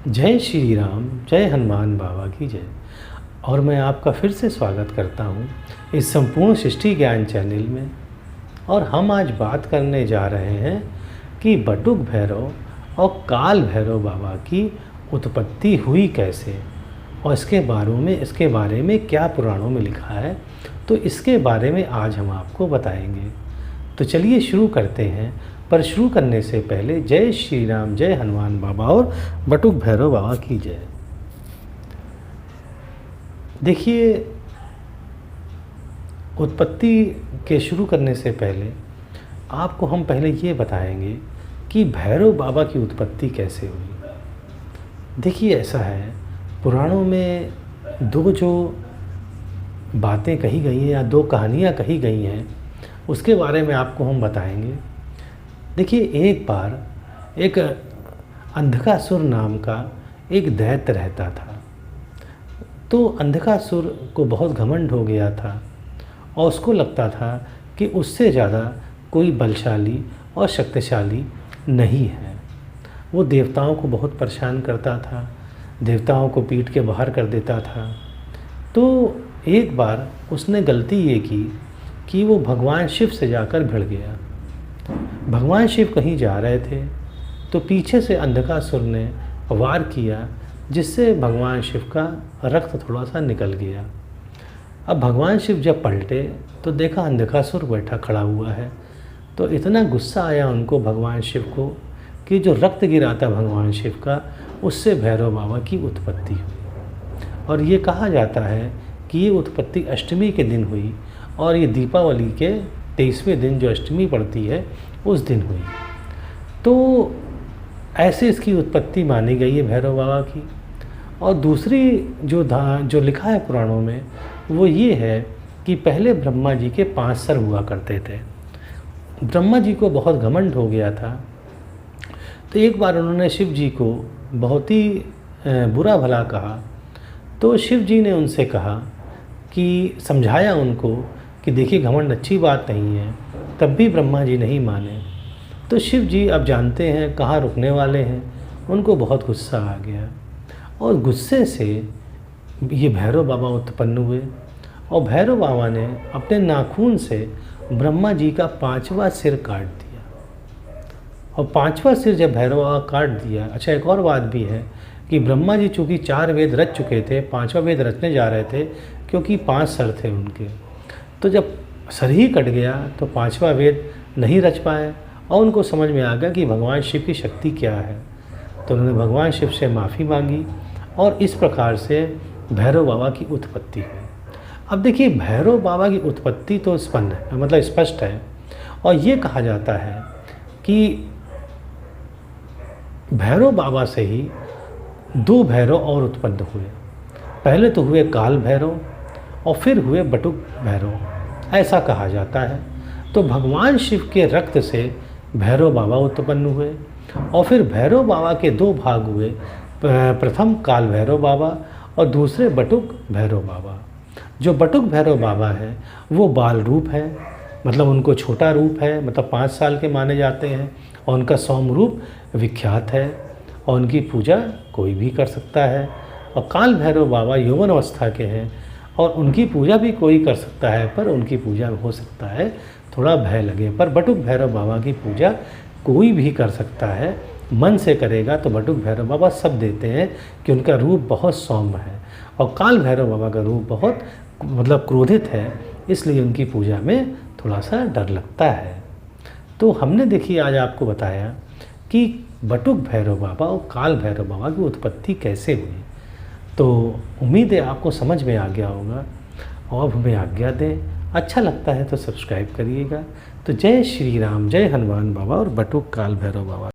जय श्री राम, जय हनुमान बाबा की जय। और मैं आपका फिर से स्वागत करता हूँ इस संपूर्ण सृष्टि ज्ञान चैनल में। और हम आज बात करने जा रहे हैं कि बटुक भैरव और काल भैरव बाबा की उत्पत्ति हुई कैसे, और इसके बारे में क्या पुराणों में लिखा है, तो इसके बारे में आज हम आपको बताएंगे। तो चलिए शुरू करते हैं। पर शुरू करने से पहले जय श्री राम, जय हनुमान बाबा और बटुक भैरव बाबा की जय। देखिए, उत्पत्ति के शुरू करने से पहले आपको हम पहले ये बताएंगे कि भैरव बाबा की उत्पत्ति कैसे हुई। देखिए, ऐसा है, पुराणों में दो जो बातें कही गई हैं या दो कहानियाँ कही गई हैं, उसके बारे में आपको हम बताएंगे। देखिए, एक बार एक अंधकासुर नाम का एक दैत्य रहता था। तो अंधकासुर को बहुत घमंड हो गया था और उसको लगता था कि उससे ज़्यादा कोई बलशाली और शक्तिशाली नहीं है। वो देवताओं को बहुत परेशान करता था, देवताओं को पीट के बाहर कर देता था। तो एक बार उसने गलती ये की कि वो भगवान शिव से जाकर भिड़ गया। भगवान शिव कहीं जा रहे थे तो पीछे से अंधकासुर ने वार किया, जिससे भगवान शिव का रक्त थोड़ा सा निकल गया। अब भगवान शिव जब पलटे तो देखा अंधकासुर बैठा खड़ा हुआ है। तो इतना गुस्सा आया उनको भगवान शिव को कि जो रक्त गिरा था भगवान शिव का, उससे भैरव बाबा की उत्पत्ति हुई। और ये कहा जाता है कि ये उत्पत्ति अष्टमी के दिन हुई, और ये दीपावली के 23वें दिन जो अष्टमी पड़ती है उस दिन हुई। तो ऐसे इसकी उत्पत्ति मानी गई है भैरव बाबा की। और दूसरी जो लिखा है पुराणों में, वो ये है कि पहले ब्रह्मा जी के 5 सर हुआ करते थे। ब्रह्मा जी को बहुत घमंड हो गया था। तो एक बार उन्होंने शिव जी को बहुत ही बुरा भला कहा। तो शिव जी ने उनसे कहा कि समझाया उनको कि देखिए, घमंड अच्छी बात नहीं है। तब भी ब्रह्मा जी नहीं माने। तो शिव जी अब जानते हैं कहाँ रुकने वाले हैं, उनको बहुत गुस्सा आ गया। और गुस्से से ये भैरव बाबा उत्पन्न हुए। और भैरव बाबा ने अपने नाखून से ब्रह्मा जी का 5वां सिर काट दिया। और 5वां सिर जब भैरव बाबा काट दिया, अच्छा, एक और बात भी है कि ब्रह्मा जी चूँकि 4 वेद रच चुके थे, 5वां वेद रचने जा रहे थे, क्योंकि 5 सर थे उनके। तो जब सर ही कट गया तो 5वां वेद नहीं रच पाए, और उनको समझ में आ गया कि भगवान शिव की शक्ति क्या है। तो उन्होंने भगवान शिव से माफ़ी मांगी, और इस प्रकार से भैरव बाबा की उत्पत्ति हुई। अब देखिए, भैरव बाबा की उत्पत्ति तो स्पष्ट है। और ये कहा जाता है कि भैरव बाबा से ही 2 भैरव और उत्पन्न हुए। पहले तो हुए काल भैरव और फिर हुए बटुक भैरव, ऐसा कहा जाता है। तो भगवान शिव के रक्त से भैरव बाबा उत्पन्न हुए, और फिर भैरव बाबा के 2 भाग हुए, प्रथम काल भैरव बाबा और दूसरे बटुक भैरव बाबा। जो बटुक भैरव बाबा है वो बाल रूप है, मतलब उनको छोटा रूप है, मतलब 5 साल के माने जाते हैं। और उनका सौम्य रूप विख्यात है, और उनकी पूजा कोई भी कर सकता है। और काल भैरव बाबा यौवन अवस्था के हैं, और उनकी पूजा भी कोई कर सकता है, पर उनकी पूजा हो सकता है थोड़ा भय लगे। पर बटुक भैरव बाबा की पूजा कोई भी कर सकता है, मन से करेगा तो बटुक भैरव बाबा सब देते हैं कि उनका रूप बहुत सौम्य है। और काल भैरव बाबा का रूप बहुत क्रोधित है, इसलिए उनकी पूजा में थोड़ा सा डर लगता है। तो हमने देखिए आज आपको बताया कि बटुक भैरव बाबा और काल भैरव बाबा की उत्पत्ति कैसे हुई। तो उम्मीद है आपको समझ में आ गया होगा, और हमें आज्ञा दें। अच्छा लगता है तो सब्सक्राइब करिएगा। तो जय श्री राम, जय हनुमान बाबा और बटुक काल भैरव बाबा।